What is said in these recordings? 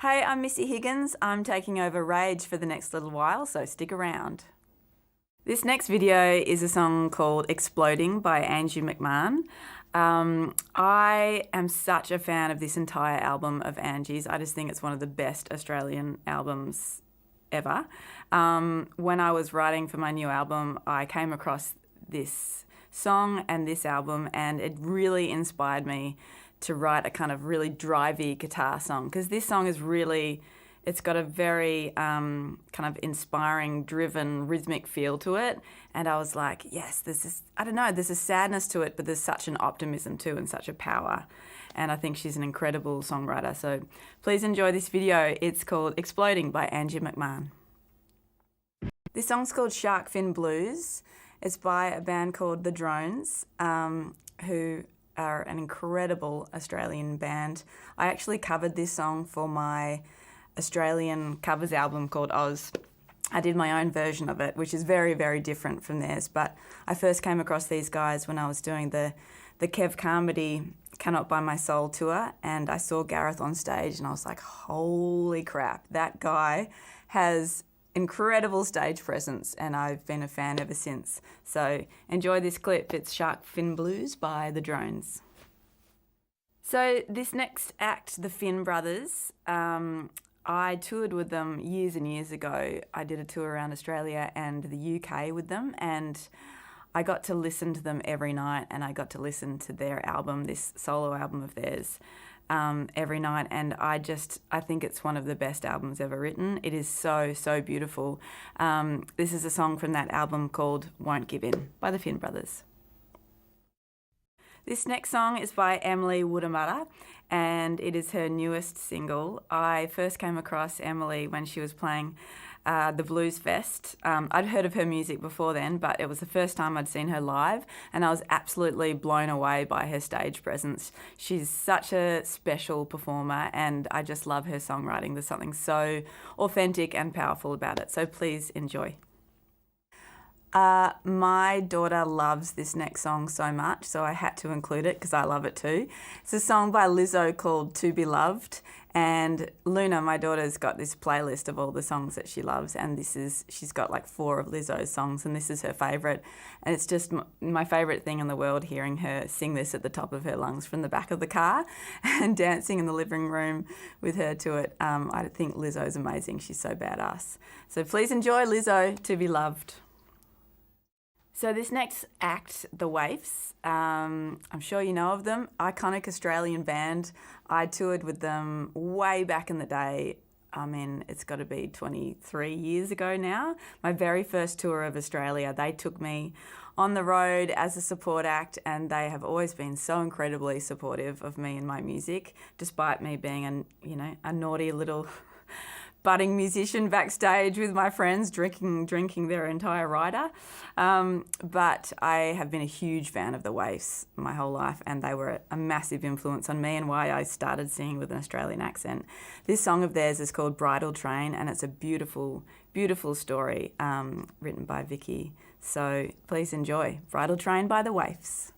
Hey, I'm Missy Higgins. I'm taking over Rage for the next little while, so stick around. This next video is a song called Exploding by Angie McMahon. I am such a fan of this entire album of Angie's. I just think it's one of the best Australian albums ever. When I was writing for my new album, I came across this song and this album, and it really inspired me to write a kind of really drivey guitar song, because this song is really, it's got a very kind of inspiring, driven, rhythmic feel to it. And I was like, yes, I don't know, there's a sadness to it, but there's such an optimism too and such a power. And I think she's an incredible songwriter. So please enjoy this video. It's called Exploding by Angie McMahon. This song's called Shark Fin Blues. It's by a band called The Drones, who are an incredible Australian band. I actually covered this song for my Australian covers album called Oz. I did my own version of it, which is very, very different from theirs. But I first came across these guys when I was doing the Kev Carmody Cannot Buy My Soul tour, and I saw Gareth on stage and I was like, holy crap, that guy has incredible stage presence, and I've been a fan ever since. So enjoy this clip. It's Shark Fin Blues by The Drones. So this next act, the Finn Brothers, I toured with them years and years ago. I did a tour around Australia and the UK with them, and I got to listen to them every night, and I got to listen to their album, this solo album of theirs, every night, and I think it's one of the best albums ever written. It is so, so beautiful. This is a song from that album called Won't Give In by the Finn Brothers. This next song is by Emily Woodamutter, and it is her newest single. I first came across Emily when she was playing the Blues Fest. I'd heard of her music before then, but it was the first time I'd seen her live, and I was absolutely blown away by her stage presence. She's such a special performer, and I just love her songwriting. There's something so authentic and powerful about it, so please enjoy. My daughter loves this next song so much, so I had to include it because I love it too. It's a song by Lizzo called To Be Loved, and Luna, my daughter's got this playlist of all the songs that she loves, and she's got like 4 of Lizzo's songs, and this is her favourite. And it's just my favourite thing in the world, hearing her sing this at the top of her lungs from the back of the car and dancing in the living room with her to it. I think Lizzo's amazing. She's so badass. So please enjoy Lizzo, To Be Loved. So this next act, The Waifs, I'm sure you know of them, iconic Australian band. I toured with them way back in the day. I mean, it's got to be 23 years ago now. My very first tour of Australia, they took me on the road as a support act, and they have always been so incredibly supportive of me and my music, despite me being a naughty little budding musician backstage with my friends, drinking their entire rider. But I have been a huge fan of the Waifs my whole life, and they were a massive influence on me and why I started singing with an Australian accent. This song of theirs is called Bridal Train, and it's a beautiful, beautiful story written by Vicky. So please enjoy Bridal Train by the Waifs.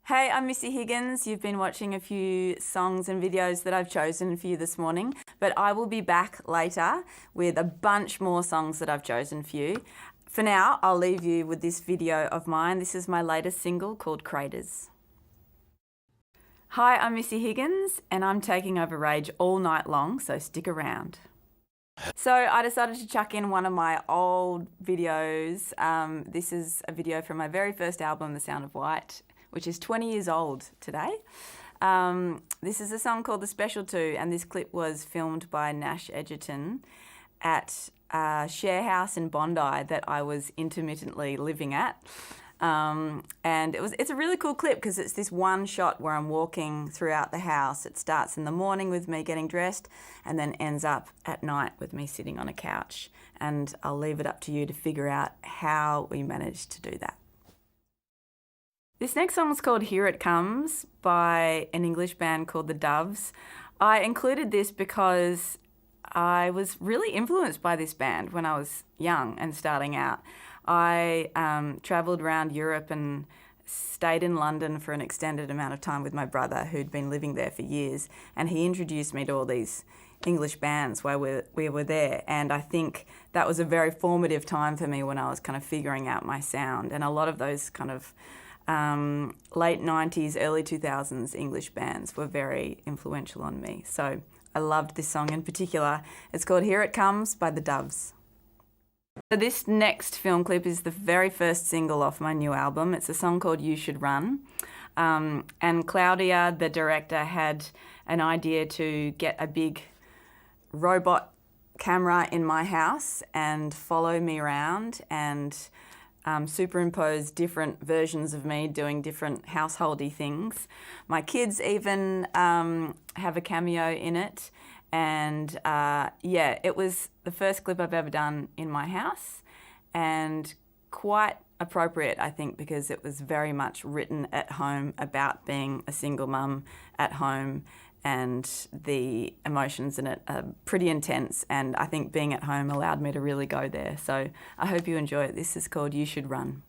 Hey, I'm Missy Higgins. You've been watching a few songs and videos that I've chosen for you this morning, but I will be back later with a bunch more songs that I've chosen for you. For now, I'll leave you with this video of mine. This is my latest single called Craters. Hi, I'm Missy Higgins, and I'm taking over Rage all night long, so stick around. So I decided to chuck in one of my old videos. This is a video from my very first album, The Sound of White, which is 20 years old today. This is a song called The Special 2, and this clip was filmed by Nash Edgerton at a share house in Bondi that I was intermittently living at. And it's a really cool clip because it's this one shot where I'm walking throughout the house. It starts in the morning with me getting dressed and then ends up at night with me sitting on a couch. And I'll leave it up to you to figure out how we managed to do that. This next song is called Here It Comes by an English band called The Doves. I included this because I was really influenced by this band when I was young and starting out. I travelled around Europe and stayed in London for an extended amount of time with my brother who'd been living there for years, and he introduced me to all these English bands while we were there, and I think that was a very formative time for me when I was kind of figuring out my sound, and a lot of those kind of late 90s, early 2000s English bands were very influential on me. So I loved this song in particular. It's called Here It Comes by the Doves. So this next film clip is the very first single off my new album. It's a song called You Should Run. And Claudia, the director, had an idea to get a big robot camera in my house and follow me around and superimpose different versions of me doing different householdy things. My kids even have a cameo in it. And yeah, it was the first clip I've ever done in my house, and quite appropriate, I think, because it was very much written at home about being a single mum at home, and the emotions in it are pretty intense, and I think being at home allowed me to really go there. So I hope you enjoy it. This is called You Should Run.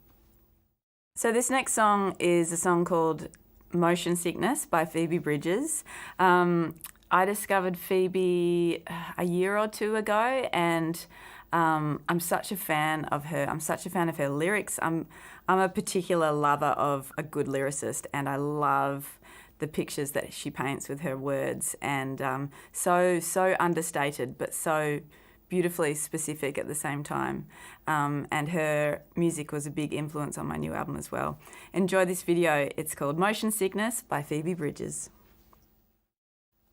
So this next song is a song called Motion Sickness by Phoebe Bridgers. I discovered Phoebe a year or two ago, and I'm such a fan of her. I'm such a fan of her lyrics. I'm a particular lover of a good lyricist, and I love the pictures that she paints with her words, and so understated, but so beautifully specific at the same time. And her music was a big influence on my new album as well. Enjoy this video. It's called Motion Sickness by Phoebe Bridgers.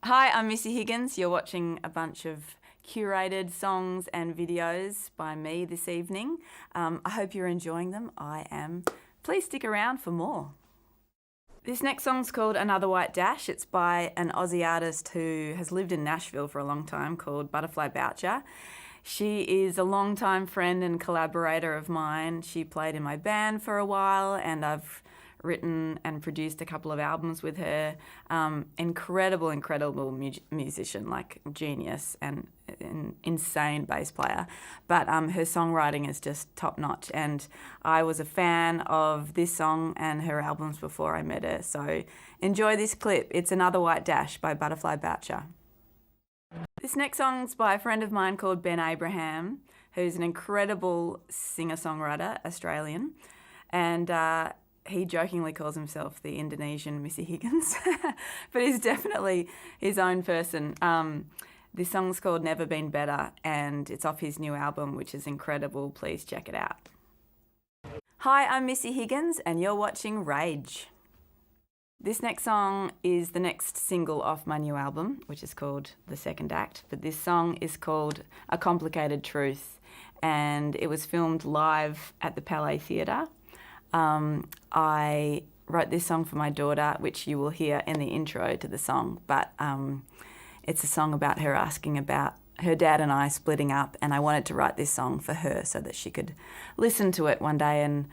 Hi, I'm Missy Higgins. You're watching a bunch of curated songs and videos by me this evening. I hope you're enjoying them. I am. Please stick around for more. This next song's called Another White Dash. It's by an Aussie artist who has lived in Nashville for a long time called Butterfly Boucher. She is a longtime friend and collaborator of mine. She played in my band for a while, and I've written and produced a couple of albums with her. Incredible musician, like genius, and an insane bass player. But her songwriting is just top notch, and I was a fan of this song and her albums before I met her. So enjoy this clip. It's Another White Dash by Butterfly Boucher. This next song's by a friend of mine called Ben Abraham, who's an incredible singer-songwriter, Australian, and he jokingly calls himself the Indonesian Missy Higgins, but he's definitely his own person. This song's called Never Been Better, and it's off his new album, which is incredible. Please check it out. Hi, I'm Missy Higgins, and you're watching Rage. This next song is the next single off my new album, which is called The Second Act, but this song is called A Complicated Truth, and it was filmed live at the Palais Theatre. I wrote this song for my daughter, which you will hear in the intro to the song, but it's a song about her asking about her dad and I splitting up, and I wanted to write this song for her so that she could listen to it one day and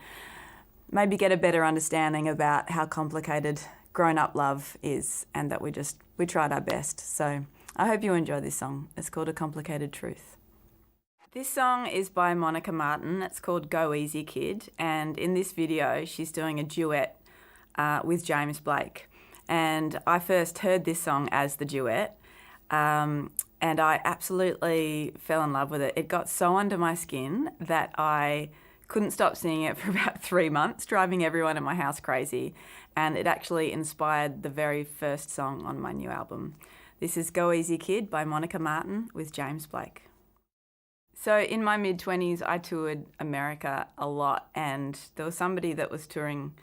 maybe get a better understanding about how complicated grown-up love is, and that we tried our best. So I hope you enjoy this song. It's called A Complicated Truth. This song is by Monica Martin. It's called Go Easy Kid, and in this video she's doing a duet with James Blake. And I first heard this song as the duet, and I absolutely fell in love with it. It got so under my skin that I couldn't stop singing it for about 3 months, driving everyone in my house crazy, and it actually inspired the very first song on my new album. This is Go Easy Kid by Monica Martin with James Blake. So in my mid-20s, I toured America a lot, and there was somebody that was touring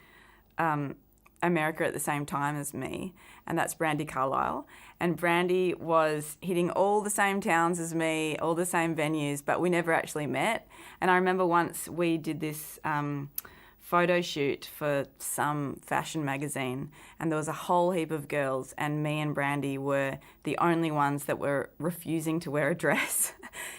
America at the same time as me, and that's Brandy Carlisle. And Brandy was hitting all the same towns as me, all the same venues, but we never actually met. And I remember once we did this photo shoot for some fashion magazine, and there was a whole heap of girls, and me and Brandy were the only ones that were refusing to wear a dress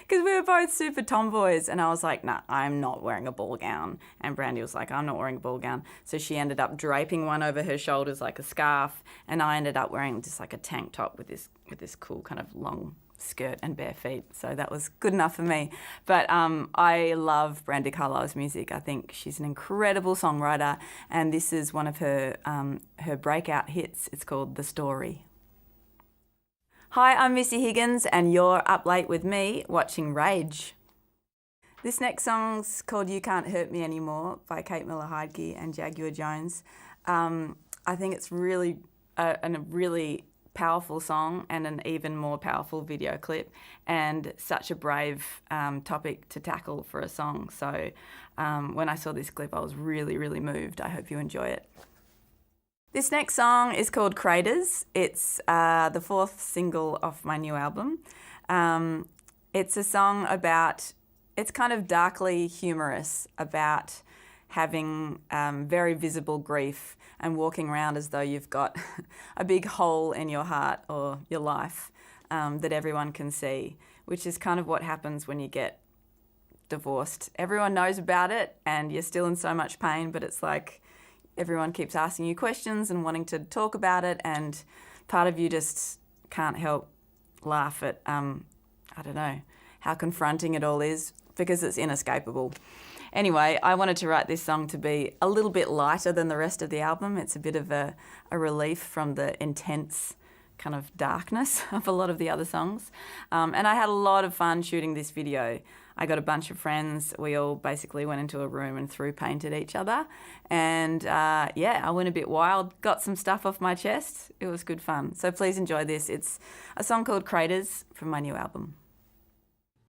because we were both super tomboys, and I was like, nah, I'm not wearing a ball gown. And Brandy was like, I'm not wearing a ball gown. So she ended up draping one over her shoulders like a scarf, and I ended up wearing just like a tank top with this cool kind of long skirt and bare feet. So that was good enough for me. But I love Brandy Carlisle's music. I think she's an incredible songwriter, and this is one of her breakout hits. It's called The Story. Hi, I'm Missy Higgins, and you're up late with me watching Rage. This next song's called You Can't Hurt Me Anymore by Kate Miller-Heidke and Jaguar Jones. I think it's really a really powerful song and an even more powerful video clip, and such a brave topic to tackle for a song. So when I saw this clip, I was really, really moved. I hope you enjoy it. This next song is called Craters. It's the fourth single off my new album. It's a song about, it's kind of darkly humorous, about having very visible grief and walking around as though you've got a big hole in your heart or your life that everyone can see, which is kind of what happens when you get divorced. Everyone knows about it and you're still in so much pain, but it's like everyone keeps asking you questions and wanting to talk about it, and part of you just can't help laugh at, I don't know, how confronting it all is, because it's inescapable. Anyway, I wanted to write this song to be a little bit lighter than the rest of the album. It's a bit of a relief from the intense kind of darkness of a lot of the other songs. And I had a lot of fun shooting this video. I got a bunch of friends. We all basically went into a room and threw paint at each other. And yeah, I went a bit wild, got some stuff off my chest. It was good fun. So please enjoy this. It's a song called Craters from my new album.